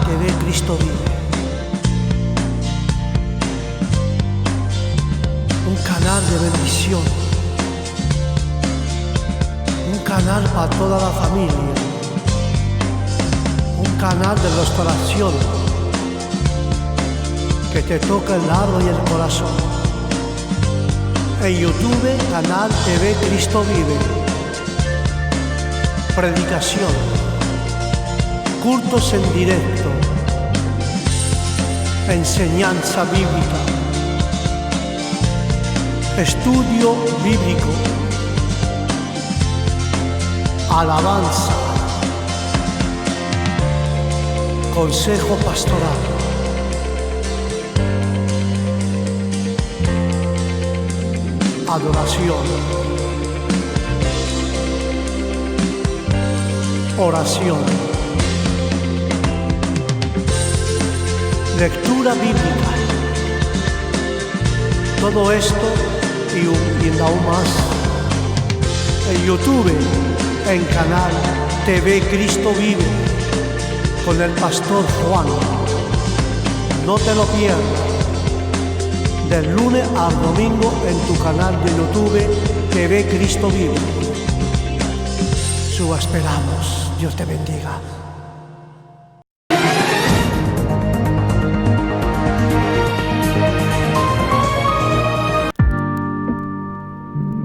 TV Cristo Vive. Un canal de bendición. Un canal para toda la familia. Un canal de restauración que te toca el alma y el corazón. En YouTube, canal TV Cristo Vive. Predicación, cultos en directo, enseñanza bíblica, estudio bíblico, alabanza, consejo pastoral. Adoración, oración, lectura bíblica. Todo esto y aún más en YouTube, en canal TV Cristo Vive, con el pastor Juan. No te lo pierdas. Del lunes al domingo en tu canal de YouTube TV Cristo Vive. Su esperamos. Dios te bendiga.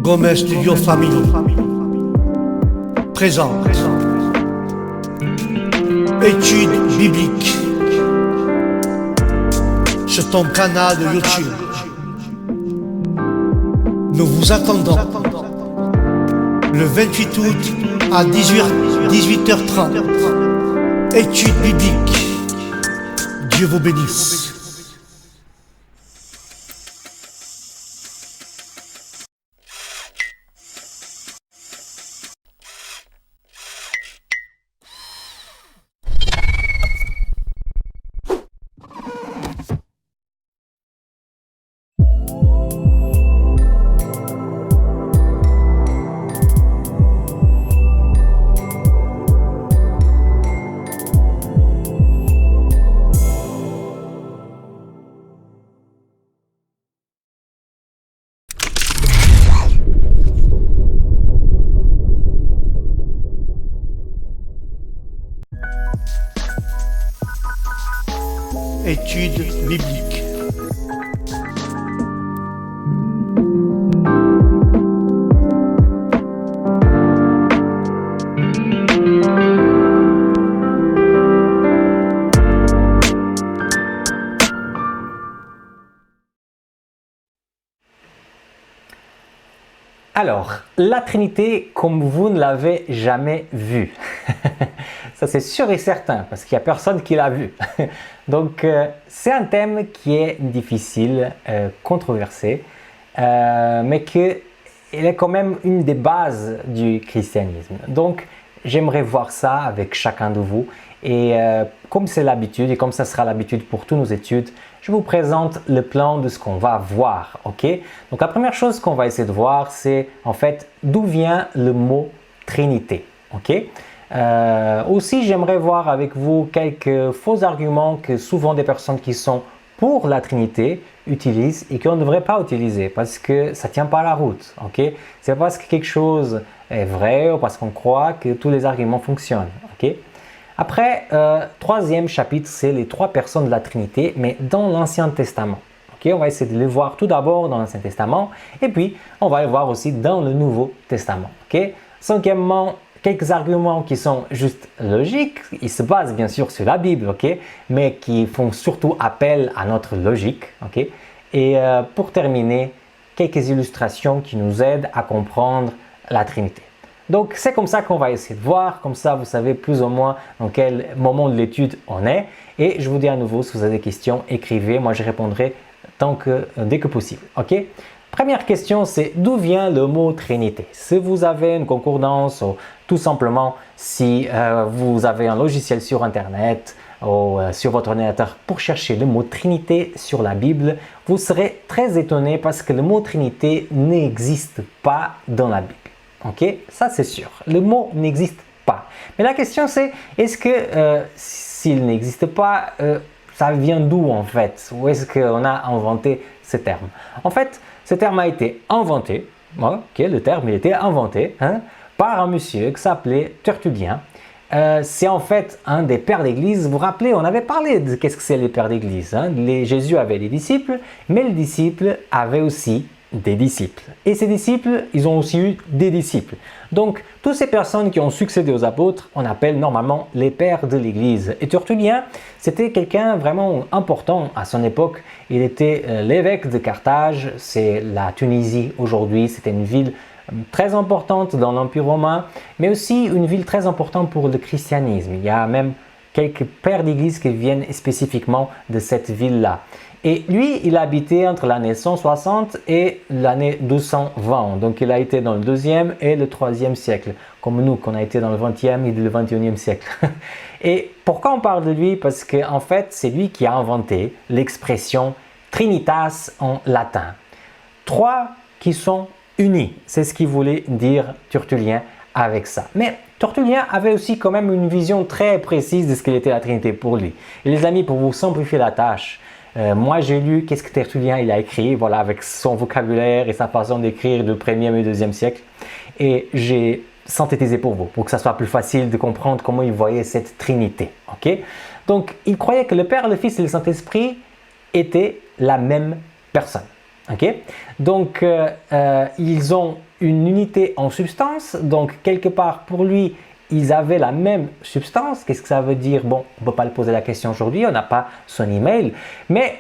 Gómez Studio Family présente Études bibliques sur ton canal de YouTube. Nous vous attendons le 28 août à 18h30. Études bibliques. Dieu vous bénisse. Études bibliques. Alors, la Trinité comme vous ne l'avez jamais vue. Ça c'est sûr et certain parce qu'il n'y a personne qui l'a vu. Donc c'est un thème qui est difficile, controversé, mais qu'il est quand même une des bases du christianisme. Donc j'aimerais voir ça avec chacun de vous et comme c'est l'habitude et comme ça sera l'habitude pour toutes nos études, je vous présente le plan de ce qu'on va voir, ok? Donc la première chose qu'on va essayer de voir, c'est en fait d'où vient le mot Trinité, ok? Aussi, j'aimerais voir avec vous quelques faux arguments que souvent des personnes qui sont pour la Trinité utilisent et qu'on ne devrait pas utiliser parce que ça ne tient pas la route, ok? C'est parce que quelque chose est vrai ou parce qu'on croit que tous les arguments fonctionnent, ok? Après, troisième chapitre, c'est les trois personnes de la Trinité, mais dans l'Ancien Testament. Okay, on va essayer de les voir tout d'abord dans l'Ancien Testament et puis on va les voir aussi dans le Nouveau Testament. Okay? Cinquièmement, quelques arguments qui sont juste logiques, ils se basent bien sûr sur la Bible, okay? Mais qui font surtout appel à notre logique. Okay? Et pour terminer, quelques illustrations qui nous aident à comprendre la Trinité. Donc c'est comme ça qu'on va essayer de voir, comme ça vous savez plus ou moins dans quel moment de l'étude on est. Et je vous dis à nouveau, si vous avez des questions, écrivez, moi je répondrai dès que possible. Ok? Première question, c'est d'où vient le mot Trinité? Si vous avez une concordance ou tout simplement si vous avez un logiciel sur Internet ou sur votre ordinateur pour chercher le mot Trinité sur la Bible, vous serez très étonné parce que le mot Trinité n'existe pas dans la Bible. Ok, ça c'est sûr. Le mot n'existe pas. Mais la question c'est, est-ce que s'il n'existe pas, ça vient d'où en fait? Où est-ce qu'on a inventé ce terme? En fait, ce terme a été inventé, le terme il a été inventé par un monsieur qui s'appelait Tertullien. C'est en fait un des pères d'église. Vous vous rappelez, on avait parlé de qu'est-ce que c'est les pères d'église. Jésus avait des disciples, mais les disciples avaient aussi des disciples. Et ces disciples, ils ont aussi eu des disciples. Donc, toutes ces personnes qui ont succédé aux apôtres, on appelle normalement les pères de l'église. Et Tertullien, c'était quelqu'un vraiment important à son époque. Il était l'évêque de Carthage, c'est la Tunisie aujourd'hui, c'était une ville très importante dans l'Empire romain, mais aussi une ville très importante pour le christianisme. Il y a même quelques pères d'église qui viennent spécifiquement de cette ville-là. Et lui, il habitait entre l'année 160 et l'année 220. Donc, il a été dans le 2e et le 3e siècle, comme nous, qu'on a été dans le 20e et le 21e siècle. Et pourquoi on parle de lui? Parce qu'en fait, c'est lui qui a inventé l'expression Trinitas en latin. Trois qui sont unis, c'est ce qu'il voulait dire Tertullien avec ça. Mais Tertullien avait aussi quand même une vision très précise de ce qu'était la Trinité pour lui. Et les amis, pour vous simplifier la tâche, moi j'ai lu qu'est-ce que Tertullien il a écrit, voilà, avec son vocabulaire et sa façon d'écrire du 1er et 2e siècle. Et j'ai synthétisé pour vous, pour que ça soit plus facile de comprendre comment il voyait cette Trinité. Okay? Donc, il croyait que le Père, le Fils et le Saint-Esprit étaient la même personne. Okay? Donc, ils ont une unité en substance. Donc, quelque part, pour lui, ils avaient la même substance. Qu'est-ce que ça veut dire? Bon, on ne peut pas lui poser la question aujourd'hui, on n'a pas son email. Mais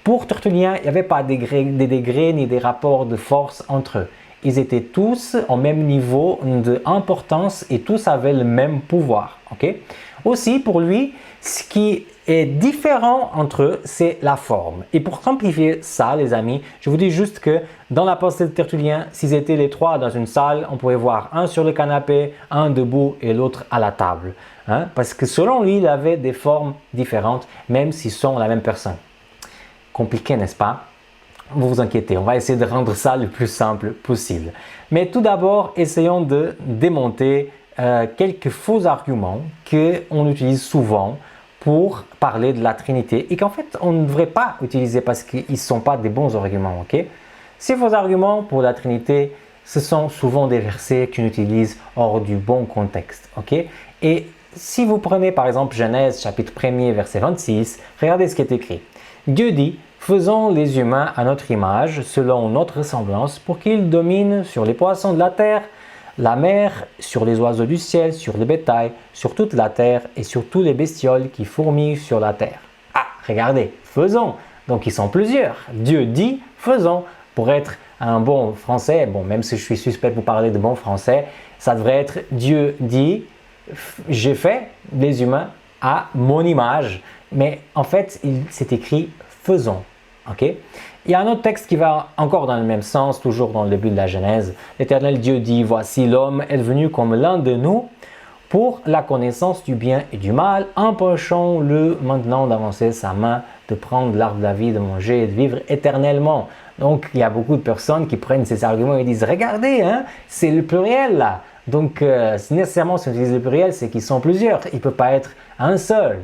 pour Tertullien, il n'y avait pas des degrés ni des rapports de force entre eux. Ils étaient tous au même niveau d'importance et tous avaient le même pouvoir. Okay? Aussi, pour lui, ce qui est différent entre eux, c'est la forme. Et pour simplifier ça, les amis, je vous dis juste que dans la pensée de Tertullien, s'ils étaient les trois dans une salle, on pouvait voir un sur le canapé, un debout et l'autre à la table. Parce que selon lui, il avait des formes différentes, même s'ils sont la même personne. Compliqué, n'est-ce pas? Vous vous inquiétez, on va essayer de rendre ça le plus simple possible. Mais tout d'abord, essayons de démonter quelques faux arguments qu'on utilise souvent pour parler de la Trinité et qu'en fait, on ne devrait pas utiliser parce qu'ils ne sont pas des bons arguments. Okay? Ces faux arguments pour la Trinité, ce sont souvent des versets qu'on utilise hors du bon contexte. Okay? Et si vous prenez par exemple Genèse chapitre 1er verset 26, regardez ce qui est écrit. Dieu dit: faisons les humains à notre image, selon notre ressemblance, pour qu'ils dominent sur les poissons de la terre, la mer, sur les oiseaux du ciel, sur le bétail, sur toute la terre et sur tous les bestioles qui fourmillent sur la terre. Ah, regardez, faisons. Donc ils sont plusieurs. Dieu dit, faisons. Pour être un bon français, bon, même si je suis suspect pour parler de bon français, ça devrait être Dieu dit, j'ai fait les humains à mon image. Mais en fait, c'est écrit faisons. Okay? Il y a un autre texte qui va encore dans le même sens, toujours dans le début de la Genèse. L'Éternel Dieu dit: voici l'homme est venu comme l'un de nous pour la connaissance du bien et du mal. Empêchons-le maintenant d'avancer sa main, de prendre l'arbre de la vie, de manger et de vivre éternellement. Donc il y a beaucoup de personnes qui prennent ces arguments et disent: regardez, c'est le pluriel là. Donc nécessairement si on utilise le pluriel, c'est qu'ils sont plusieurs. Il ne peut pas être un seul.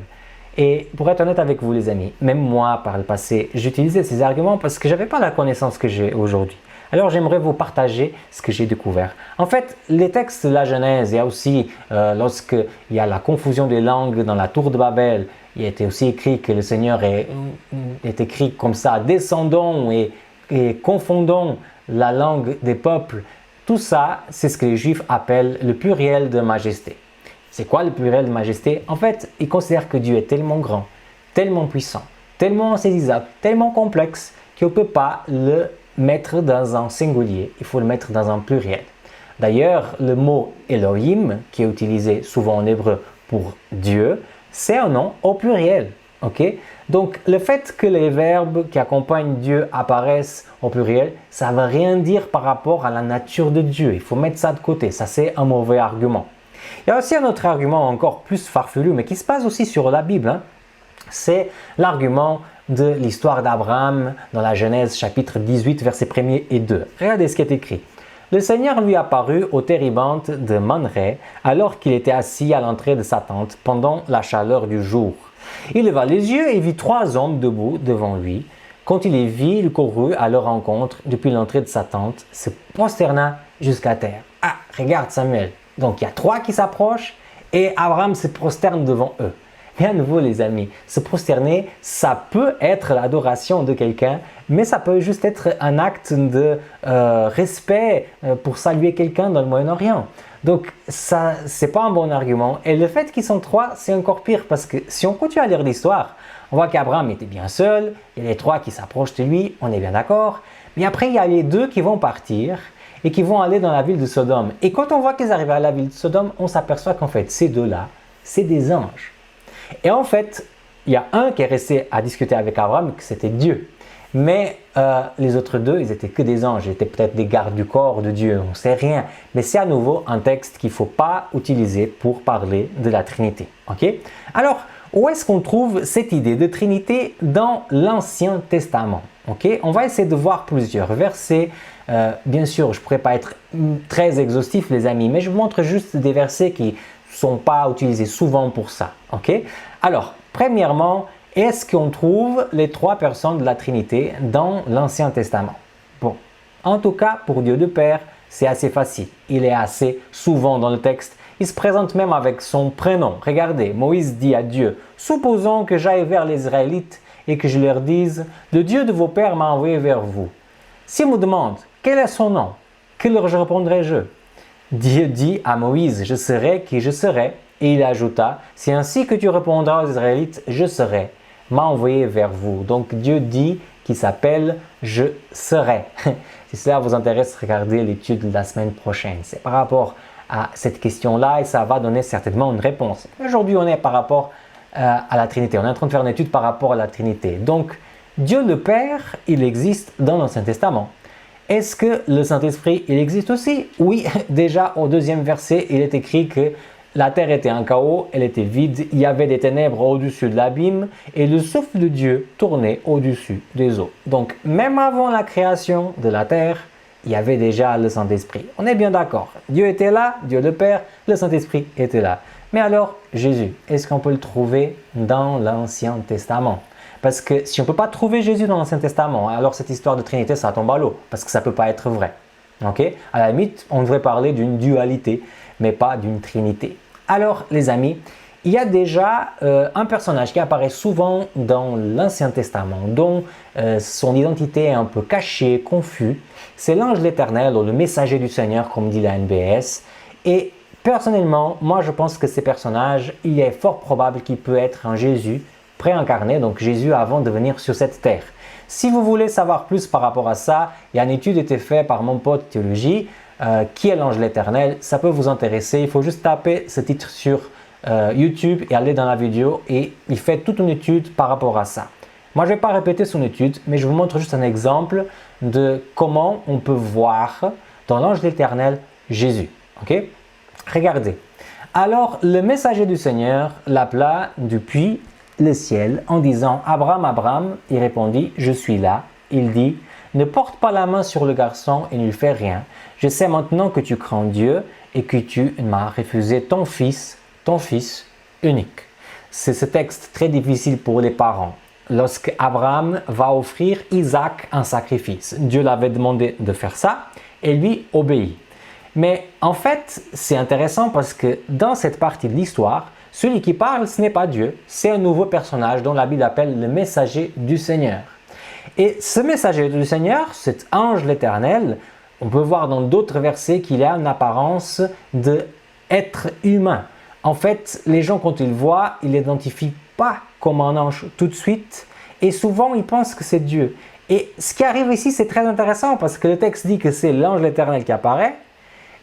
Et pour être honnête avec vous les amis, même moi par le passé, j'utilisais ces arguments parce que je n'avais pas la connaissance que j'ai aujourd'hui. Alors j'aimerais vous partager ce que j'ai découvert. En fait, les textes de la Genèse, il y a aussi, lorsqu'il y a la confusion des langues dans la tour de Babel, il était aussi écrit que le Seigneur est écrit comme ça: descendons et confondons la langue des peuples. Tout ça, c'est ce que les Juifs appellent le pluriel de majesté. C'est quoi le pluriel de majesté? En fait, ils considèrent que Dieu est tellement grand, tellement puissant, tellement insaisissable, tellement complexe qu'on ne peut pas le mettre dans un singulier, il faut le mettre dans un pluriel. D'ailleurs, le mot Elohim, qui est utilisé souvent en hébreu pour Dieu, c'est un nom au pluriel. Okay? Donc, le fait que les verbes qui accompagnent Dieu apparaissent au pluriel, ça ne veut rien dire par rapport à la nature de Dieu. Il faut mettre ça de côté, ça c'est un mauvais argument. Il y a aussi un autre argument encore plus farfelu, mais qui se base aussi sur la Bible. C'est l'argument de l'histoire d'Abraham dans la Genèse chapitre 18, versets 1er et 2. Regardez ce qui est écrit. Le Seigneur lui apparut au térébinthe de Manré alors qu'il était assis à l'entrée de sa tente pendant la chaleur du jour. Il leva les yeux et vit 3 hommes debout devant lui. Quand il les vit, il courut à leur rencontre depuis l'entrée de sa tente, se prosterna jusqu'à terre. Ah, regarde Samuel. Donc il y a 3 qui s'approchent et Abraham se prosterne devant eux. Et à nouveau les amis, se prosterner, ça peut être l'adoration de quelqu'un, mais ça peut juste être un acte de respect pour saluer quelqu'un dans le Moyen-Orient. Donc ça, c'est pas un bon argument. Et le fait qu'ils sont 3, c'est encore pire parce que si on continue à lire l'histoire, on voit qu'Abraham était bien seul, il y a les 3 qui s'approchent de lui, on est bien d'accord. Mais après, il y a les 2 qui vont partir et qui vont aller dans la ville de Sodome. Et quand on voit qu'ils arrivent à la ville de Sodome, on s'aperçoit qu'en fait, ces 2-là, c'est des anges. Et en fait, il y a un qui est resté à discuter avec Abraham, que c'était Dieu. Mais les autres 2, ils étaient que des anges, ils étaient peut-être des gardes du corps de Dieu, on ne sait rien. Mais c'est à nouveau un texte qu'il ne faut pas utiliser pour parler de la Trinité. Okay? Alors, où est-ce qu'on trouve cette idée de Trinité dans l'Ancien Testament? Okay? On va essayer de voir plusieurs versets. Bien sûr, je ne pourrais pas être très exhaustif les amis, mais je vous montre juste des versets qui ne sont pas utilisés souvent pour ça. Okay? Alors, premièrement, est-ce qu'on trouve les 3 personnes de la Trinité dans l'Ancien Testament? Bon, en tout cas, pour Dieu le Père, c'est assez facile. Il est assez souvent dans le texte. Il se présente même avec son prénom. Regardez, Moïse dit à Dieu, « Supposons que j'aille vers les Israélites et que je leur dise, « Le Dieu de vos pères m'a envoyé vers vous. » S'ils me demandent, « Quel est son nom ?» Que leur répondrai-je? Dieu dit à Moïse, « Je serai qui je serai. » Et il ajouta, « C'est ainsi que tu répondras aux Israélites, « Je serai. » m'a envoyé vers vous. Donc Dieu dit qu'il s'appelle « Je serai ». Si cela vous intéresse, regardez l'étude de la semaine prochaine. C'est par rapport à cette question-là et ça va donner certainement une réponse. Aujourd'hui, on est par rapport à la Trinité. On est en train de faire une étude par rapport à la Trinité. Donc, Dieu le Père, il existe dans l'Ancien Testament. Est-ce que le Saint-Esprit, il existe aussi? Oui, déjà au 2e verset, il est écrit que la terre était un chaos, elle était vide, il y avait des ténèbres au-dessus de l'abîme et le souffle de Dieu tournait au-dessus des eaux. Donc, même avant la création de la terre, il y avait déjà le Saint-Esprit. On est bien d'accord. Dieu était là, Dieu le Père, le Saint-Esprit était là. Mais alors, Jésus, est-ce qu'on peut le trouver dans l'Ancien Testament? Parce que si on ne peut pas trouver Jésus dans l'Ancien Testament, alors cette histoire de Trinité, ça tombe à l'eau, parce que ça ne peut pas être vrai. Okay? À la limite, on devrait parler d'une dualité, mais pas d'une Trinité. Alors, les amis, il y a déjà un personnage qui apparaît souvent dans l'Ancien Testament, dont son identité est un peu cachée, confuse. C'est l'ange de l'Éternel ou le messager du Seigneur, comme dit la NBS. Et personnellement, moi je pense que ces personnages, il est fort probable qu'il peut être un Jésus préincarné, donc Jésus avant de venir sur cette terre. Si vous voulez savoir plus par rapport à ça, il y a une étude qui a été faite par mon pote théologie, qui est l'ange de l'Éternel. Ça peut vous intéresser. Il faut juste taper ce titre sur YouTube et aller dans la vidéo et il fait toute une étude par rapport à ça. Moi, je ne vais pas répéter son étude, mais je vous montre juste un exemple de comment on peut voir dans l'ange de l'Éternel Jésus. Okay? Regardez. Alors, le messager du Seigneur l'appela depuis le ciel en disant « Abraham, Abraham » Il répondit « Je suis là ». Il dit « Ne porte pas la main sur le garçon et ne lui fais rien. Je sais maintenant que tu crains Dieu et que tu m'as refusé ton fils unique. » C'est ce texte très difficile pour les parents. Lorsque Abraham va offrir Isaac un sacrifice, Dieu l'avait demandé de faire ça et lui obéit. Mais en fait, c'est intéressant parce que dans cette partie de l'histoire, celui qui parle, ce n'est pas Dieu, c'est un nouveau personnage dont la Bible appelle le messager du Seigneur. Et ce messager du Seigneur, cet ange de l'Éternel, on peut voir dans d'autres versets qu'il a une apparence d'être humain. En fait, les gens, quand ils le voient, ils ne l'identifient pas comme un ange tout de suite et souvent, ils pensent que c'est Dieu. Et ce qui arrive ici, c'est très intéressant parce que le texte dit que c'est l'ange de l'Éternel qui apparaît,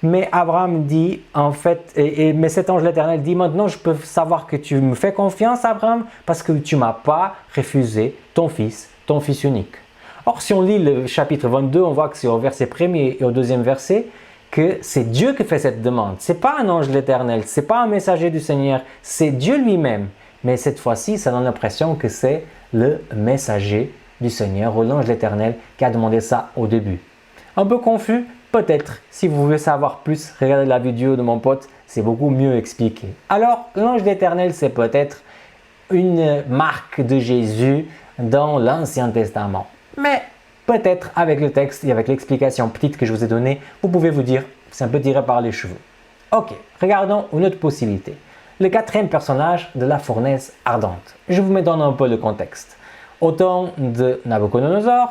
mais Abraham dit, en fait, mais cet ange de l'Éternel dit, maintenant je peux savoir que tu me fais confiance, Abraham, parce que tu ne m'as pas refusé ton fils unique. Or, si on lit le chapitre 22, on voit que c'est au verset 1er et au 2e verset que c'est Dieu qui fait cette demande. Ce n'est pas un ange de l'Éternel, ce n'est pas un messager du Seigneur, c'est Dieu lui-même. Mais cette fois-ci, ça donne l'impression que c'est le messager du Seigneur ou l'ange de l'Éternel qui a demandé ça au début. Un peu confus, Peut-être, si vous voulez savoir plus, regardez la vidéo de mon pote, c'est beaucoup mieux expliqué. Alors, l'ange d'Éternel, c'est peut-être une marque de Jésus dans l'Ancien Testament. Mais peut-être avec le texte et avec l'explication petite que je vous ai donnée, vous pouvez vous dire, c'est un peu tiré par les cheveux. Ok, regardons une autre possibilité. Le quatrième personnage de la fournaise ardente. Je vous mets dans un peu le contexte. Au temps de Nabuchodonosor,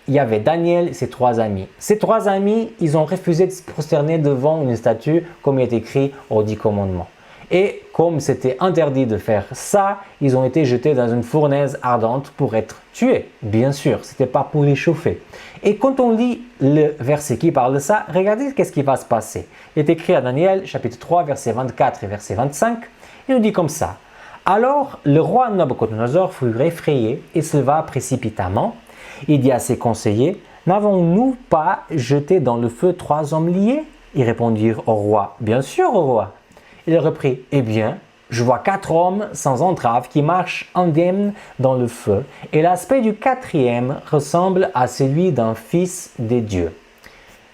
il y avait Daniel et ses 3 amis. Ces 3 amis, ils ont refusé de se prosterner devant une statue comme il est écrit aux 10 commandements. Et comme c'était interdit de faire ça, ils ont été jetés dans une fournaise ardente pour être tués. Bien sûr, ce n'était pas pour les chauffer. Et quand on lit le verset qui parle de ça, regardez qu'est-ce qui va se passer. Il est écrit à Daniel, chapitre 3, verset 24 et verset 25. Il nous dit comme ça. Alors le roi Nabuchodonosor fut effrayé et se leva précipitamment. Il dit à ses conseillers, « N'avons-nous pas jeté dans le feu 3 hommes liés ?» Ils répondirent au roi, « Bien sûr, au roi. » Il reprit, « Eh bien, je vois 4 hommes sans entrave qui marchent indemnes dans le feu, et l'aspect du 4e ressemble à celui d'un fils des dieux. »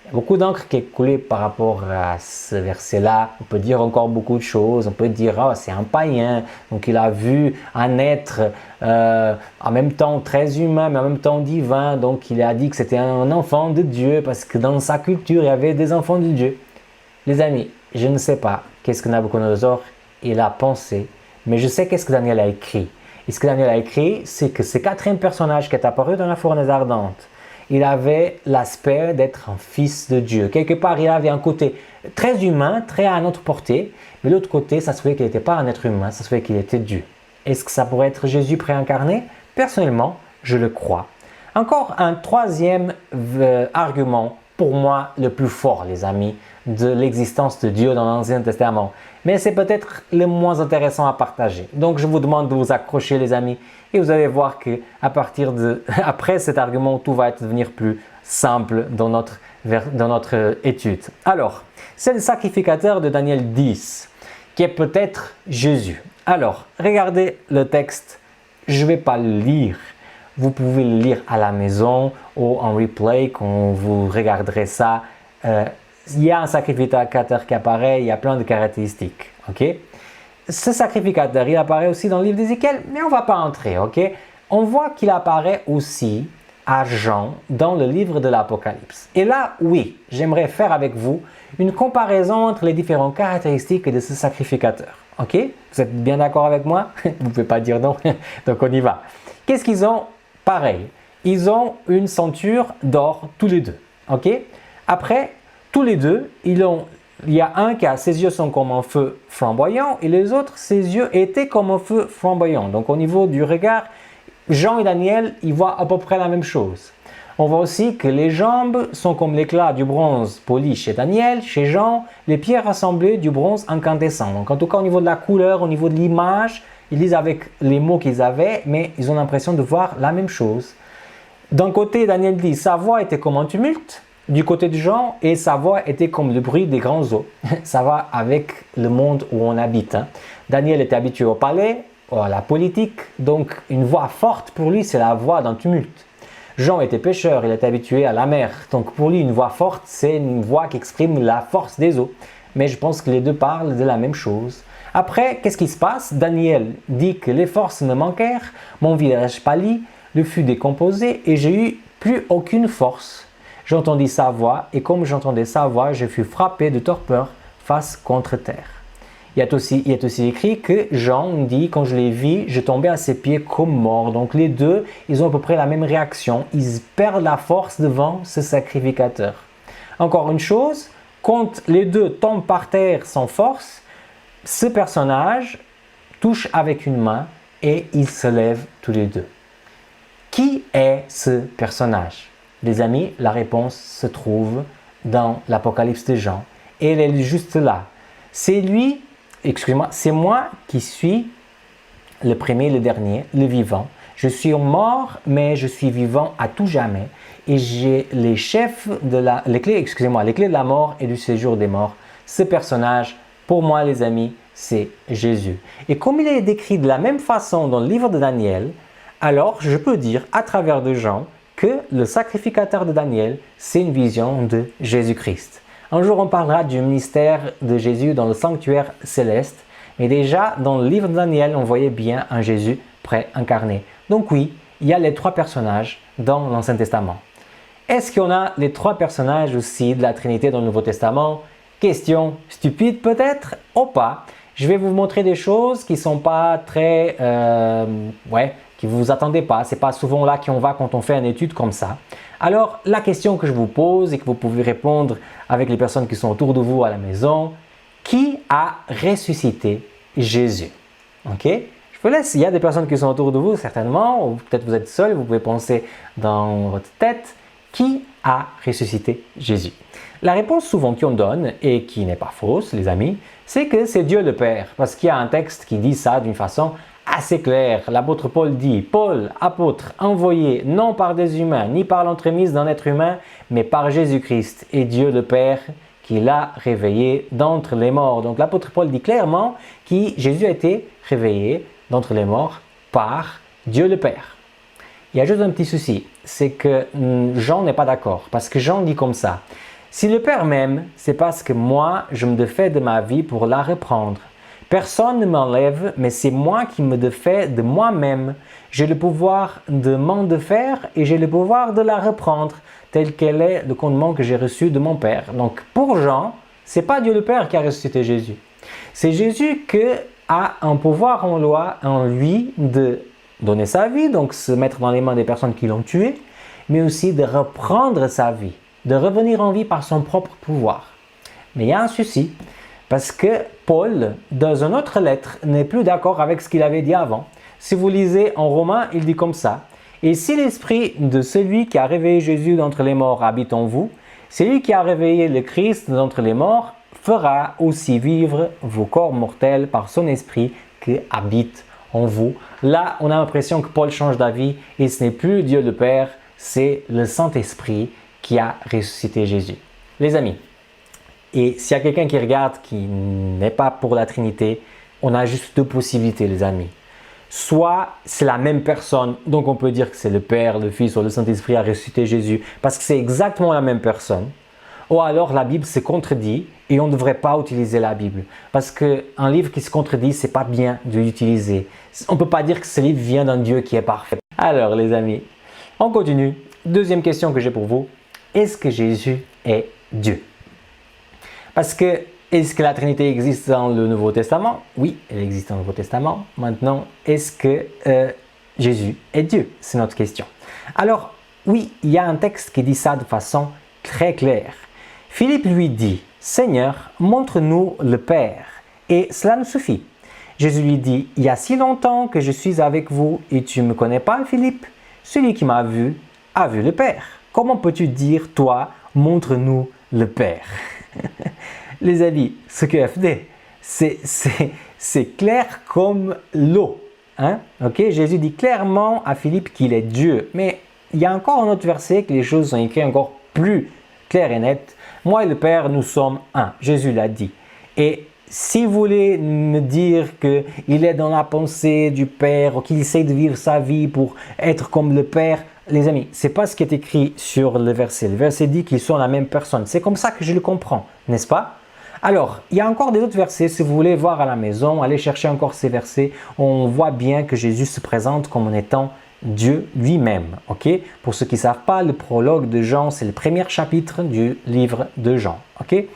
Il y a beaucoup d'encre qui est coulée par rapport à ce verset-là. On peut dire encore beaucoup de choses. On peut dire, oh, c'est un païen, donc il a vu un être en même temps très humain, mais en même temps divin, donc il a dit que c'était un enfant de Dieu, parce que dans sa culture, il y avait des enfants de Dieu. Les amis, je ne sais pas qu'est-ce que Nabuchodonosor il a pensé, mais je sais qu'est-ce que Daniel a écrit. Et ce que Daniel a écrit, c'est que ce 4e personnage qui est apparu dans la fournaise ardente, il avait l'aspect d'être un fils de Dieu. Quelque part, il avait un côté très humain, très à notre portée, mais l'autre côté, ça se fait qu'il n'était pas un être humain, ça se fait qu'il était Dieu. Est-ce que ça pourrait être Jésus préincarné? Personnellement, je le crois. Encore un 3e argument, pour moi le plus fort, les amis, de l'existence de Dieu dans l'Ancien Testament. Mais c'est peut-être le moins intéressant à partager. Donc je vous demande de vous accrocher, les amis, et vous allez voir que après cet argument, tout va devenir plus simple dans notre étude. Alors, c'est le sacrificateur de Daniel 10, qui est peut-être Jésus. Alors, regardez le texte. Je ne vais pas le lire. Vous pouvez le lire à la maison ou en replay quand vous regarderez ça. Il y a un sacrificateur qui apparaît, il y a plein de caractéristiques. Okay? Ce sacrificateur, il apparaît aussi dans le livre d'Ézéchiel, mais on ne va pas entrer. Okay? On voit qu'il apparaît aussi à Jean dans le livre de l'Apocalypse. Et là, oui, j'aimerais faire avec vous une comparaison entre les différentes caractéristiques de ce sacrificateur. Ok? Vous êtes bien d'accord avec moi? Vous ne pouvez pas dire non, donc on y va. Qu'est-ce qu'ils ont? Pareil, ils ont une ceinture d'or tous les deux. Ok? Après, tous les deux, il y a un qui a ses yeux sont comme un feu flamboyant et les autres, ses yeux étaient comme un feu flamboyant. Donc au niveau du regard, Jean et Daniel, ils voient à peu près la même chose. On voit aussi que les jambes sont comme l'éclat du bronze poli chez Daniel, chez Jean, les pieds rassemblés du bronze incandescent. Donc en tout cas au niveau de la couleur, au niveau de l'image, ils lisent avec les mots qu'ils avaient, mais ils ont l'impression de voir la même chose. D'un côté, Daniel dit, sa voix était comme un tumulte. Du côté de Jean, et sa voix était comme le bruit des grands eaux. Ça va avec le monde où on habite. Hein. Daniel était habitué au palais, à la politique, donc une voix forte pour lui, c'est la voix d'un tumulte. Jean était pêcheur, il était habitué à la mer, donc pour lui, une voix forte, c'est une voix qui exprime la force des eaux. Mais je pense que les deux parlent de la même chose. Après, qu'est-ce qui se passe? Daniel dit que les forces me manquèrent, mon visage pâlit, le fut décomposé et j'ai eu plus aucune force. J'entendis sa voix et comme j'entendais sa voix, je fus frappé de torpeur face contre terre. Il est aussi écrit que Jean dit, quand je l'ai vu, je tombais à ses pieds comme mort. Donc les deux, ils ont à peu près la même réaction. Ils perdent la force devant ce sacrificateur. Encore une chose, quand les deux tombent par terre sans force, ce personnage touche avec une main et ils se lèvent tous les deux. Qui est ce personnage? Les amis, la réponse se trouve dans l'Apocalypse de Jean. Et elle est juste là. C'est lui, excusez-moi, c'est moi qui suis le premier, le dernier, le vivant. Je suis mort, mais je suis vivant à tout jamais. Et j'ai les clés de la mort et du séjour des morts. Ce personnage, pour moi les amis, c'est Jésus. Et comme il est décrit de la même façon dans le livre de Daniel, alors je peux dire à travers de Jean que le sacrificateur de Daniel, c'est une vision de Jésus-Christ. Un jour, on parlera du ministère de Jésus dans le sanctuaire céleste, mais déjà, dans le livre de Daniel, on voyait bien un Jésus pré-incarné. Donc oui, il y a les 3 personnages dans l'Ancien Testament. Est-ce qu'on a les 3 personnages aussi de la Trinité dans le Nouveau Testament? Question stupide peut-être ou pas. Je vais vous montrer des choses qui ne sont pas très... qui vous attendez pas. Ce n'est pas souvent là qu'on va quand on fait une étude comme ça. Alors, la question que je vous pose et que vous pouvez répondre avec les personnes qui sont autour de vous à la maison, qui a ressuscité Jésus? Ok? Je vous laisse. Il y a des personnes qui sont autour de vous, certainement, ou peut-être vous êtes seul, vous pouvez penser dans votre tête. Qui a ressuscité Jésus? La réponse souvent qu'on donne, et qui n'est pas fausse, les amis, c'est que c'est Dieu le Père, parce qu'il y a un texte qui dit ça d'une façon assez claire. L'apôtre Paul dit, Paul, apôtre, envoyé non par des humains, ni par l'entremise d'un être humain, mais par Jésus-Christ et Dieu le Père, qui l'a réveillé d'entre les morts. Donc l'apôtre Paul dit clairement que Jésus a été réveillé d'entre les morts par Dieu le Père. Il y a juste un petit souci, c'est que Jean n'est pas d'accord, parce que Jean dit comme ça. Si le Père m'aime, c'est parce que moi, je me défais de ma vie pour la reprendre. Personne ne m'enlève, mais c'est moi qui me défais de moi-même. J'ai le pouvoir de m'en défaire et j'ai le pouvoir de la reprendre, tel quel est le commandement que j'ai reçu de mon Père. Donc pour Jean, ce n'est pas Dieu le Père qui a ressuscité Jésus. C'est Jésus qui a un pouvoir en lui de donner sa vie, donc se mettre dans les mains des personnes qui l'ont tué, mais aussi de reprendre sa vie, de revenir en vie par son propre pouvoir. Mais il y a un souci, parce que Paul, dans une autre lettre, n'est plus d'accord avec ce qu'il avait dit avant. Si vous lisez en Romains, il dit comme ça, « Et si l'esprit de celui qui a réveillé Jésus d'entre les morts habite en vous, celui qui a réveillé le Christ d'entre les morts fera aussi vivre vos corps mortels par son esprit qui habite en vous. » Là, on a l'impression que Paul change d'avis et ce n'est plus Dieu le Père, c'est le Saint-Esprit qui a ressuscité Jésus. Les amis, et s'il y a quelqu'un qui regarde qui n'est pas pour la Trinité, on a juste 2 possibilités, les amis. Soit c'est la même personne, donc on peut dire que c'est le Père, le Fils ou le Saint-Esprit a ressuscité Jésus parce que c'est exactement la même personne. Ou alors la Bible se contredit et on ne devrait pas utiliser la Bible. Parce qu'un livre qui se contredit, ce n'est pas bien de l'utiliser. On ne peut pas dire que ce livre vient d'un Dieu qui est parfait. Alors les amis, on continue. Deuxième question que j'ai pour vous. Est-ce que Jésus est Dieu? Parce que, est-ce que la Trinité existe dans le Nouveau Testament? Oui, elle existe dans le Nouveau Testament. Maintenant, est-ce que Jésus est Dieu? C'est notre question. Alors, oui, il y a un texte qui dit ça de façon très claire. Philippe lui dit, « Seigneur, montre-nous le Père, et cela nous suffit. » Jésus lui dit, « Il y a si longtemps que je suis avec vous, et tu ne me connais pas, Philippe? Celui qui m'a vu a vu le Père. Comment peux-tu dire, toi, montre-nous le Père ?» Les amis, ce que FD, c'est clair comme l'eau. Hein? Okay? Jésus dit clairement à Philippe qu'il est Dieu. Mais il y a encore un autre verset que les choses sont écrites encore plus claires et nettes. Moi et le Père, nous sommes un. Jésus l'a dit. Et si vous voulez me dire qu'il est dans la pensée du Père ou qu'il essaie de vivre sa vie pour être comme le Père, les amis, ce n'est pas ce qui est écrit sur le verset. Le verset dit qu'ils sont la même personne. C'est comme ça que je le comprends, n'est-ce pas? Alors, il y a encore des autres versets. Si vous voulez voir à la maison, allez chercher encore ces versets. On voit bien que Jésus se présente comme en étant Dieu lui-même. Okay? Pour ceux qui ne savent pas, le prologue de Jean, c'est le premier chapitre du livre de Jean. Okay?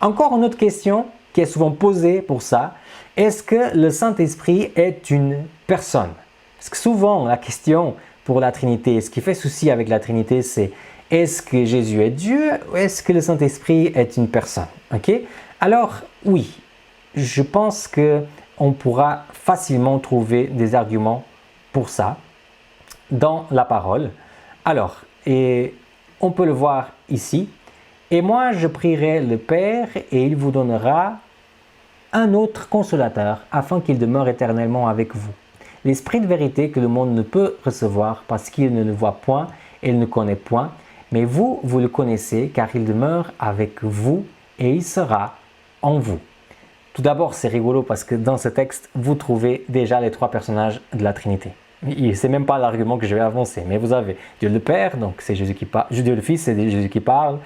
Encore une autre question qui est souvent posée pour ça. Est-ce que le Saint-Esprit est une personne? Parce que souvent, la question pour la Trinité, ce qui fait souci avec la Trinité, c'est est-ce que Jésus est Dieu ou est-ce que le Saint-Esprit est une personne? Okay? Alors, oui, je pense qu'on pourra facilement trouver des arguments pour ça dans la parole. Alors, et on peut le voir ici. Et moi, je prierai le Père et il vous donnera un autre consolateur afin qu'il demeure éternellement avec vous. L'Esprit de vérité que le monde ne peut recevoir parce qu'il ne le voit point et il ne connaît point. Mais vous, vous le connaissez car il demeure avec vous et il sera en vous. Tout d'abord, c'est rigolo parce que dans ce texte, vous trouvez déjà les 3 personnages de la Trinité. C'est même pas l'argument que je vais avancer, mais vous avez Dieu le Père, donc c'est Jésus qui parle, Dieu le Fils, c'est Jésus qui parle.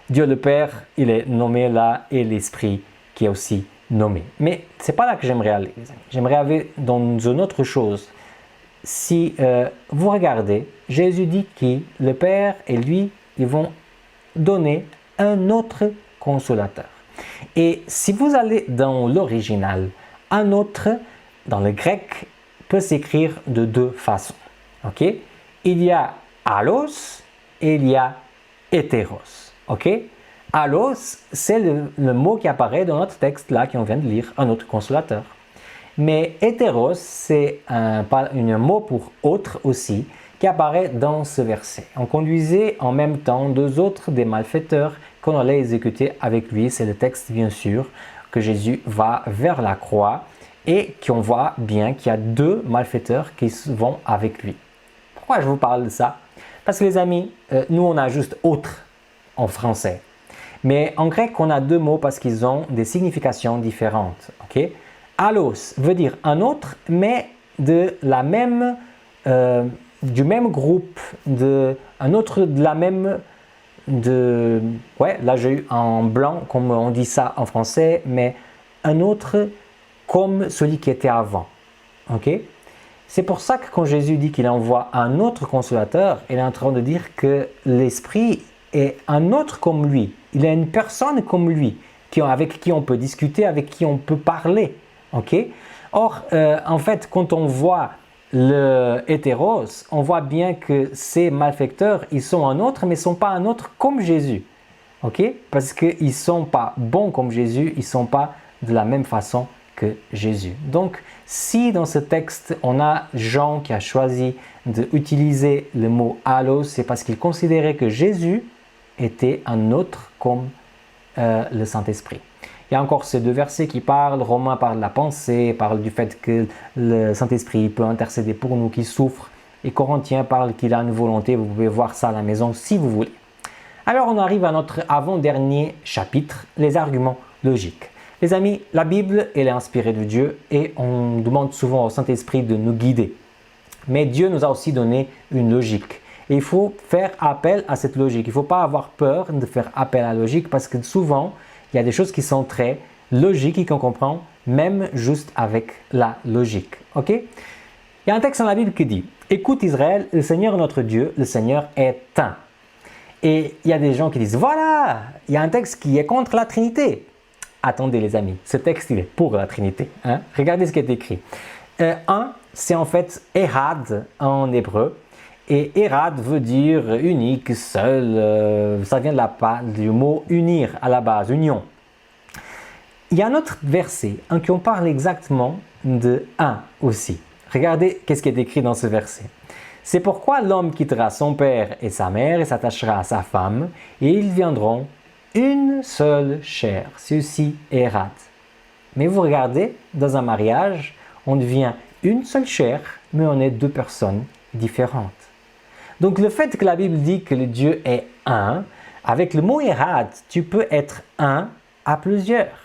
Dieu le Père, il est nommé là, et l'Esprit qui est aussi nommé. Mais c'est pas là que j'aimerais aller, les amis. J'aimerais aller dans une autre chose. Si vous regardez, Jésus dit que le Père et lui, ils vont donner un autre consolateur. Et si vous allez dans l'original, un autre, dans le grec, peut s'écrire de deux façons. Ok? Il y a allos et il y a hétéros. Ok? Allos, c'est le mot qui apparaît dans notre texte là, qu'on vient de lire, un autre consolateur. Mais hétéros, c'est un mot pour autre aussi, qui apparaît dans ce verset. On conduisait en même temps deux autres des malfaiteurs qu'on allait exécuter avec lui. C'est le texte, bien sûr, que Jésus va vers la croix et qu'on voit bien qu'il y a deux malfaiteurs qui vont avec lui. Pourquoi je vous parle de ça? Parce que les amis, nous on a juste autre en français. Mais en grec, on a deux mots parce qu'ils ont des significations différentes. Okay? Allos veut dire un autre, mais de la même, du même groupe, un autre de la même, là j'ai eu en blanc, comme on dit ça en français, mais un autre comme celui qui était avant. Okay? C'est pour ça que quand Jésus dit qu'il envoie un autre consolateur, il est en train de dire que l'Esprit est un autre comme lui. Il est une personne comme lui, avec qui on peut discuter, avec qui on peut parler. Okay? Or, en fait, quand on voit le hétéros, on voit bien que ces malfaiteurs, ils sont un autre, mais ils ne sont pas un autre comme Jésus. Okay? Parce qu'ils ne sont pas bons comme Jésus, ils ne sont pas de la même façon que Jésus. Donc, si dans ce texte, on a Jean qui a choisi d'utiliser le mot « allos », c'est parce qu'il considérait que Jésus était un autre comme le Saint-Esprit. Il y a encore ces deux versets qui parlent, Romains parle de la pensée, parle du fait que le Saint-Esprit peut intercéder pour nous qui souffrent, et Corinthiens parle qu'il a une volonté, vous pouvez voir ça à la maison si vous voulez. Alors on arrive à notre avant-dernier chapitre, les arguments logiques. Les amis, la Bible, elle est inspirée de Dieu et on demande souvent au Saint-Esprit de nous guider. Mais Dieu nous a aussi donné une logique. Et il faut faire appel à cette logique. Il ne faut pas avoir peur de faire appel à la logique parce que souvent, il y a des choses qui sont très logiques et qu'on comprend même juste avec la logique. Ok? Il y a un texte dans la Bible qui dit « Écoute Israël, le Seigneur notre Dieu, le Seigneur est un. » Et il y a des gens qui disent « Voilà, il y a un texte qui est contre la Trinité. » Attendez les amis, ce texte il est pour la Trinité. Hein? Regardez ce qui est écrit. Un, c'est en fait Ehad en hébreu. Et Ehad veut dire unique, seul. Ça vient du mot unir à la base, union. Il y a un autre verset en qui on parle exactement de un aussi. Regardez qu'est-ce qui est écrit dans ce verset. C'est pourquoi l'homme quittera son père et sa mère et s'attachera à sa femme et ils viendront une seule chair. C'est aussi Ehad. Mais vous regardez, dans un mariage, on devient une seule chair, mais on est deux personnes différentes. Donc le fait que la Bible dit que le Dieu est un, avec le mot Ehad, tu peux être un à plusieurs.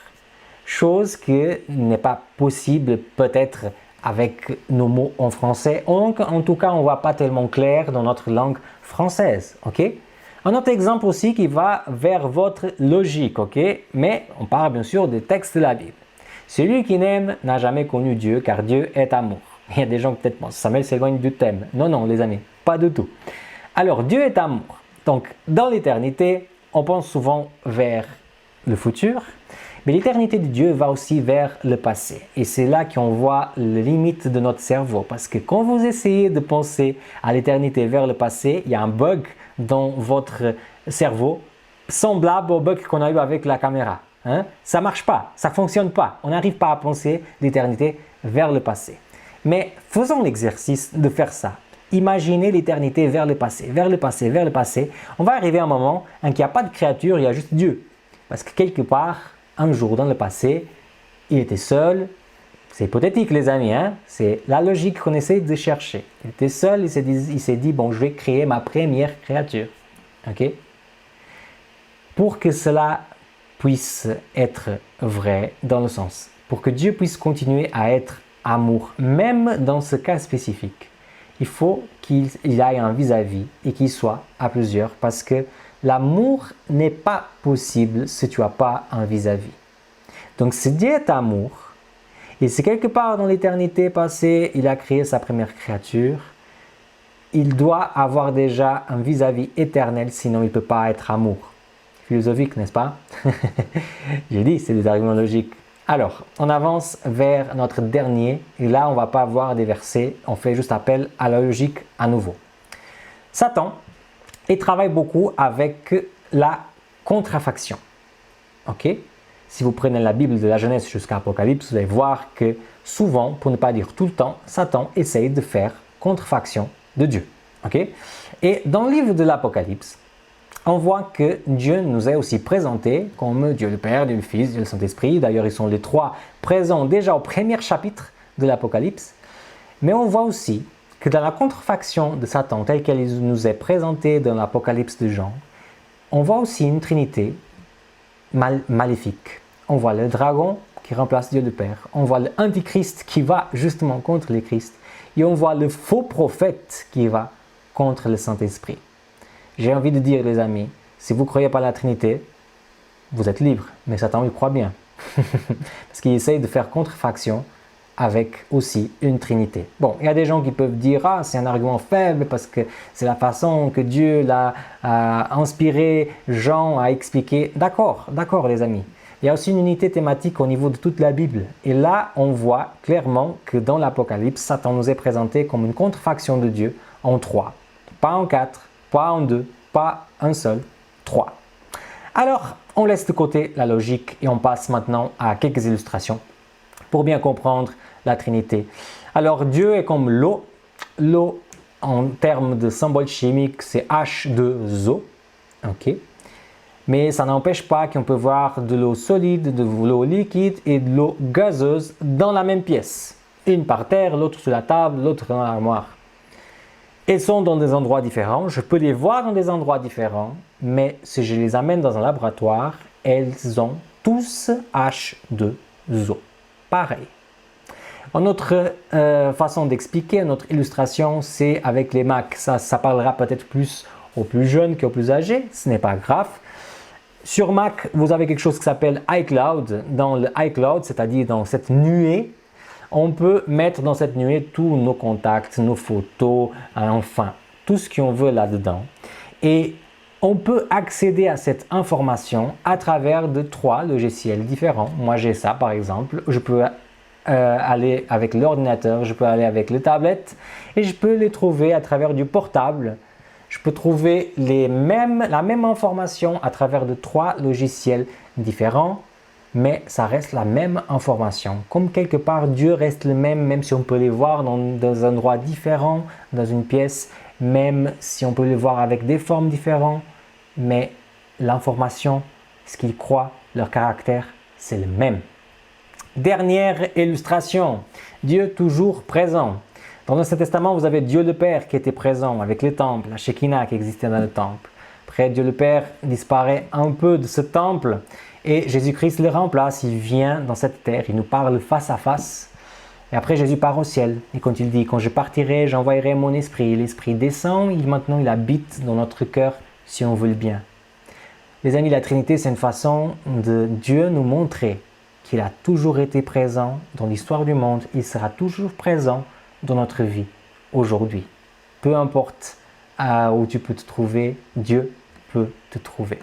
Chose qui n'est pas possible peut-être avec nos mots en français. En tout cas, on ne voit pas tellement clair dans notre langue française. Okay? Un autre exemple aussi qui va vers votre logique, ok? Mais on parle bien sûr des textes de la Bible. Celui qui n'aime n'a jamais connu Dieu, car Dieu est amour. Il y a des gens qui peut-être pensent, Samuel s'éloigne du thème. Non, non, les amis, pas du tout. Alors, Dieu est amour. Donc, dans l'éternité, on pense souvent vers le futur, mais l'éternité de Dieu va aussi vers le passé. Et c'est là qu'on voit les limites de notre cerveau. Parce que quand vous essayez de penser à l'éternité vers le passé, il y a un bug dans votre cerveau, semblable au bug qu'on a eu avec la caméra. Hein? Ça ne marche pas, ça ne fonctionne pas. On n'arrive pas à penser l'éternité vers le passé. Mais faisons l'exercice de faire ça. Imaginez l'éternité vers le passé, vers le passé, vers le passé. On va arriver à un moment en qu'il n'y a pas de créature, il y a juste Dieu. Parce que quelque part, un jour dans le passé, il était seul. C'est hypothétique les amis, hein? C'est la logique qu'on essaie de chercher. Il était seul, il s'est dit, bon, je vais créer ma première créature. Ok? Pour que cela puisse être vrai dans le sens, pour que Dieu puisse continuer à être amour, même dans ce cas spécifique, il faut qu'il y ait un vis-à-vis et qu'il soit à plusieurs parce que l'amour n'est pas possible si tu n'as pas un vis-à-vis. Donc si Dieu est amour, et si quelque part dans l'éternité passée, il a créé sa première créature, il doit avoir déjà un vis-à-vis éternel, sinon il ne peut pas être amour. Philosophique, n'est-ce pas? J'ai dit, c'est des arguments logiques. Alors, on avance vers notre dernier, et là, on ne va pas voir des versets, on fait juste appel à la logique à nouveau. Satan, il travaille beaucoup avec la contrefaction. Ok? Si vous prenez la Bible de la Genèse jusqu'à l'Apocalypse, vous allez voir que souvent, pour ne pas dire tout le temps, Satan essaye de faire contrefaction de Dieu. Ok? Et dans le livre de l'Apocalypse, on voit que Dieu nous est aussi présenté comme Dieu le Père, Dieu le Fils, Dieu le Saint-Esprit. D'ailleurs, ils sont les trois présents déjà au premier chapitre de l'Apocalypse. Mais on voit aussi que dans la contrefaction de Satan, telle qu'elle nous est présentée dans l'Apocalypse de Jean, on voit aussi une trinité maléfique. On voit le dragon qui remplace Dieu le Père. On voit l'Antichrist qui va justement contre le Christ. Et on voit le faux prophète qui va contre le Saint-Esprit. J'ai envie de dire, les amis, si vous ne croyez pas à la Trinité, vous êtes libre. Mais Satan, il croit bien. Parce qu'il essaye de faire contrefaction avec aussi une Trinité. Bon, il y a des gens qui peuvent dire « Ah, c'est un argument faible parce que c'est la façon que Dieu l'a inspiré Jean à expliquer. » D'accord, les amis. Il y a aussi une unité thématique au niveau de toute la Bible. Et là, on voit clairement que dans l'Apocalypse, Satan nous est présenté comme une contrefaction de Dieu en trois. Pas en quatre, pas en deux, pas un seul, trois. Alors, on laisse de côté la logique et on passe maintenant à quelques illustrations pour bien comprendre la Trinité. Alors, Dieu est comme l'eau. L'eau, en termes de symbole chimique, c'est H2O. Ok. Mais ça n'empêche pas qu'on peut voir de l'eau solide, de l'eau liquide et de l'eau gazeuse dans la même pièce. Une par terre, l'autre sur la table, l'autre dans l'armoire. Elles sont dans des endroits différents, je peux les voir dans des endroits différents, mais si je les amène dans un laboratoire, elles ont tous H2O. Pareil. Une autre façon d'expliquer, une autre illustration, c'est avec les Macs. Ça parlera peut-être plus aux plus jeunes qu'aux plus âgés, ce n'est pas grave. Sur Mac, vous avez quelque chose qui s'appelle iCloud. Dans le iCloud, c'est-à-dire dans cette nuée, on peut mettre dans cette nuée tous nos contacts, nos photos, enfin, tout ce qu'on veut là-dedans. Et on peut accéder à cette information à travers de trois logiciels différents. Moi, j'ai ça, par exemple. Je peux aller avec l'ordinateur, je peux aller avec les tablettes et je peux les trouver à travers du portable. Je peux trouver la même information à travers de trois logiciels différents. Mais ça reste la même information. Comme quelque part, Dieu reste le même, même si on peut les voir dans un endroit différent, dans une pièce, même si on peut les voir avec des formes différentes. Mais l'information, ce qu'ils croient, leur caractère, c'est le même. Dernière illustration, Dieu toujours présent. Dans l'Ancien Testament, vous avez Dieu le Père qui était présent avec les temples, la Shekinah qui existait dans le temple. Après, Dieu le Père disparaît un peu de ce temple. Et Jésus-Christ le remplace, il vient dans cette terre, il nous parle face à face. Et après, Jésus part au ciel. Et quand il dit, quand je partirai, j'envoyerai mon esprit. L'esprit descend, maintenant il habite dans notre cœur si on veut le bien. Les amis, la Trinité, c'est une façon de Dieu nous montrer qu'il a toujours été présent dans l'histoire du monde. Il sera toujours présent dans notre vie aujourd'hui. Peu importe où tu peux te trouver, Dieu peut te trouver.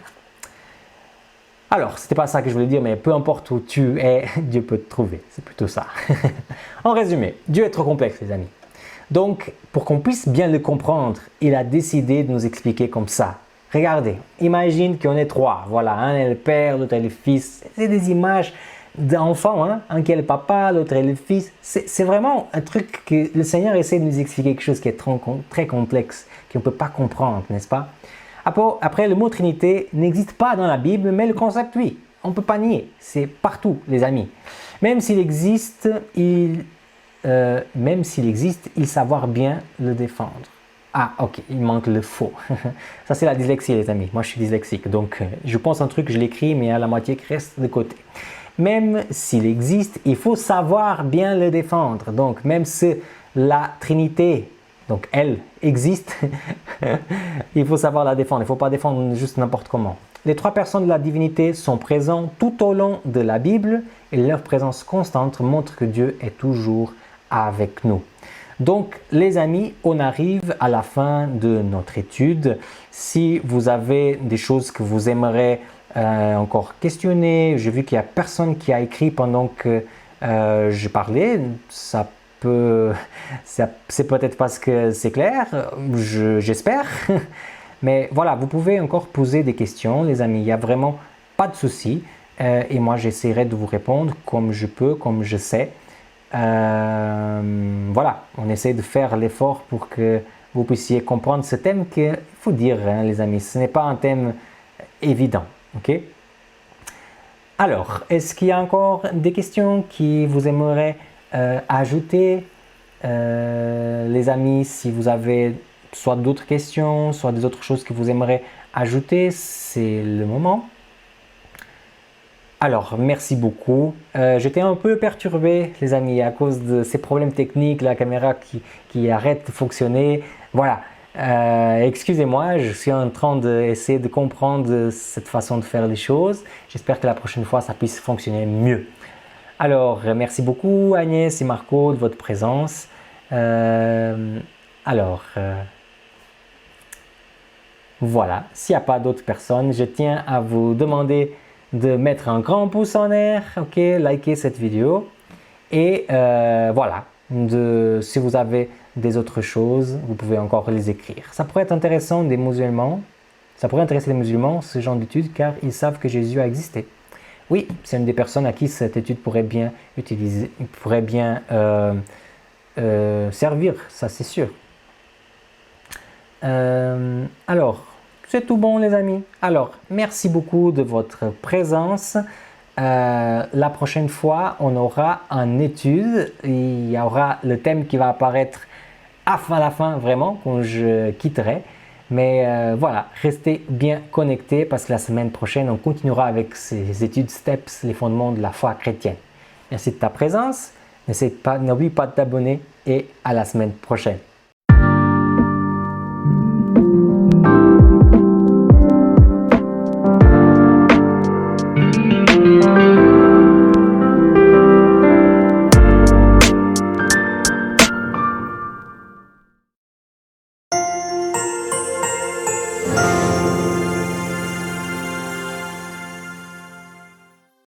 Alors, ce n'était pas ça que je voulais dire, mais peu importe où tu es, Dieu peut te trouver. C'est plutôt ça. En résumé, Dieu est trop complexe, les amis. Donc, pour qu'on puisse bien le comprendre, il a décidé de nous expliquer comme ça. Regardez, imagine qu'on est trois. Voilà, un est le père, l'autre est le fils. C'est des images d'enfants, hein? Un qui est le papa, l'autre est le fils. C'est vraiment un truc que le Seigneur essaie de nous expliquer quelque chose qui est très complexe, qu'on ne peut pas comprendre, n'est-ce pas? Après, le mot Trinité n'existe pas dans la Bible, mais le concept, oui. On ne peut pas nier. C'est partout, les amis. Même s'il existe, il savoir bien le défendre. Ah, ok, il manque le faux. Ça, c'est la dyslexie, les amis. Moi, je suis dyslexique. Donc, je pense un truc, je l'écris, mais il y a la moitié qui reste de côté. Même s'il existe, il faut savoir bien le défendre. Donc, même si la Trinité Donc elle existe, il faut savoir la défendre, il ne faut pas défendre juste n'importe comment. Les trois personnes de la divinité sont présentes tout au long de la Bible et leur présence constante montre que Dieu est toujours avec nous. Donc les amis, on arrive à la fin de notre étude. Si vous avez des choses que vous aimeriez encore questionner, j'ai vu qu'il n'y a personne qui a écrit pendant que je parlais, c'est peut-être parce que c'est clair, j'espère. Mais voilà, vous pouvez encore poser des questions, les amis. Il n'y a vraiment pas de souci. Et moi, j'essaierai de vous répondre comme je peux, comme je sais. Voilà, on essaie de faire l'effort pour que vous puissiez comprendre ce thème qu'il faut dire, hein, les amis. Ce n'est pas un thème évident. Ok? Alors, est-ce qu'il y a encore des questions qui vous aimeraient ajouter, les amis? Si vous avez soit d'autres questions, soit des autres choses que vous aimeriez ajouter, c'est le moment. Alors, merci beaucoup. J'étais un peu perturbé, les amis, à cause de ces problèmes techniques, la caméra qui arrête de fonctionner. Voilà. Excusez-moi, je suis en train d'essayer de comprendre cette façon de faire les choses. J'espère que la prochaine fois, ça puisse fonctionner mieux. Alors, merci beaucoup Agnès et Marco de votre présence. Voilà, s'il n'y a pas d'autres personnes, je tiens à vous demander de mettre un grand pouce en l'air, ok, liker cette vidéo. Et voilà, si vous avez des autres choses, vous pouvez encore les écrire. Ça pourrait être intéressant des musulmans, ça pourrait intéresser les musulmans, ce genre d'études, car ils savent que Jésus a existé. Oui, c'est une des personnes à qui cette étude pourrait bien servir, ça c'est sûr. Alors, c'est tout bon les amis. Alors, merci beaucoup de votre présence. La prochaine fois, on aura une étude. Il y aura le thème qui va apparaître à la fin, vraiment, quand je quitterai. Mais voilà, restez bien connectés parce que la semaine prochaine, on continuera avec ces études STEPS, les fondements de la foi chrétienne. Merci de ta présence. N'oublie pas de t'abonner et à la semaine prochaine.